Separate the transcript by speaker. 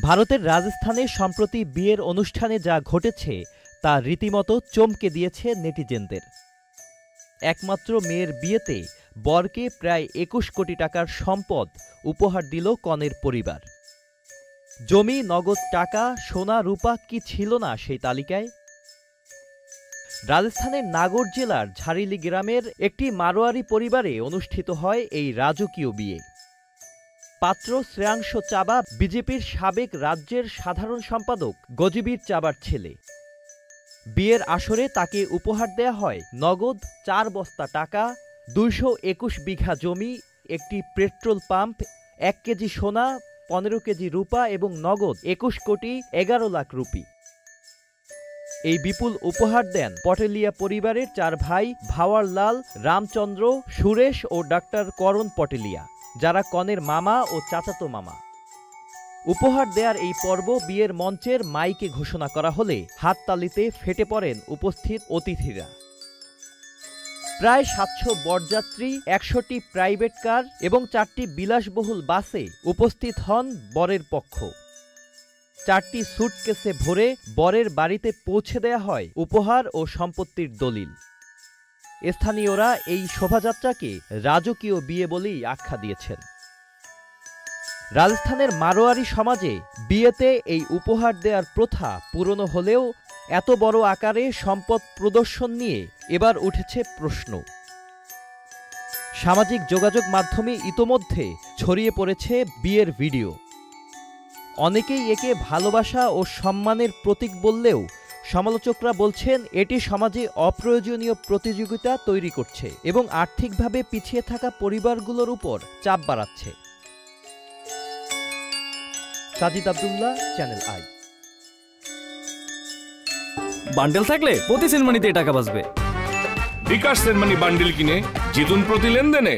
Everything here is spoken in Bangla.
Speaker 1: ভারতের রাজস্থানে সম্প্রতি বিয়ের অনুষ্ঠানে যা ঘটেছে তা রীতিমতো চমকে দিয়েছে নেটিজেনদের। একমাত্র মেয়ের বিয়েতে বরকে প্রায় ২১ কোটি টাকার সম্পদ উপহার দিল কনের পরিবার। জমি, নগদ টাকা, সোনা, রূপা কি ছিল না সেই তালিকায়? রাজস্থানের নাগর জেলার ঝারিলি গ্রামের একটি মারোয়ারি পরিবারে অনুষ্ঠিত হয় এই রাজকীয় বিয়ে। পাত্র শ্রেয়াংশ চাবা বিজেপির সাবেক রাজ্যের সাধারণ সম্পাদক গজবীর চাবার ছেলে। বিয়ের আসরে তাকে উপহার দেয়া হয় নগদ ৪ বস্তা টাকা, ২২১ বিঘা জমি, একটি পেট্রোল পাম্প, ১ কেজি সোনা, ১৫ কেজি রূপা এবং নগদ ২১ কোটি ১১ লাখ রুপি। এই বিপুল উপহার দেন পটেলিয়া পরিবারের ৪ ভাই ভাওয়ারলাল, রামচন্দ্র, সুরেশ ও ডাক্তার করণ পটেলিয়া, যারা কনের মামা ও চাচাতো মামা। উপহার দেয়ার এই পর্ব বিয়ের মঞ্চের মাইকে ঘোষণা করা হলে হাততালিতে ফেটে পড়েন উপস্থিত অতিথিরা। প্রায় ৭০০ বরযাত্রী, ১০০টি প্রাইভেট কার এবং ৪টি বিলাসবহুল বাসে উপস্থিত হন বরের পক্ষ। ৪টি সুটকেসে ভরে বরের বাড়িতে পৌঁছে দেয়া হয় উপহার ও সম্পত্তির দলিল। স্থানীয়রা এই শোভাযাত্রাকে রাজকীয় বিয়ে বলেই আখ্যা দিয়েছেন। রাজস্থানের মারোয়ারি সমাজে বিয়েতে এই উপহার দেওয়ার প্রথা পুরনো হলেও এত বড় আকারে সম্পদ প্রদর্শন নিয়ে এবার উঠেছে প্রশ্ন। সামাজিক যোগাযোগ মাধ্যমে ইতোমধ্যে ছড়িয়ে পড়েছে বিয়ের ভিডিও। অনেকেই একে ভালোবাসা ও সম্মানের প্রতীক বললেও সমালোচকরা বলছেন এটি সমাজে অপ্রয়োজনীয় প্রতিযোগিতা তৈরি করছে এবং আর্থিকভাবে পিছিয়ে থাকা পরিবারগুলোর উপর চাপ বাড়াচ্ছে। Sajid Abdullah, channel I.
Speaker 2: Bundle থাকলে প্রতি সেনমানিতে টাকা বাঁচবে।
Speaker 3: বিকাশ সেনমানি বান্ডেল কিনে জিতুন প্রতি লেনদেনে।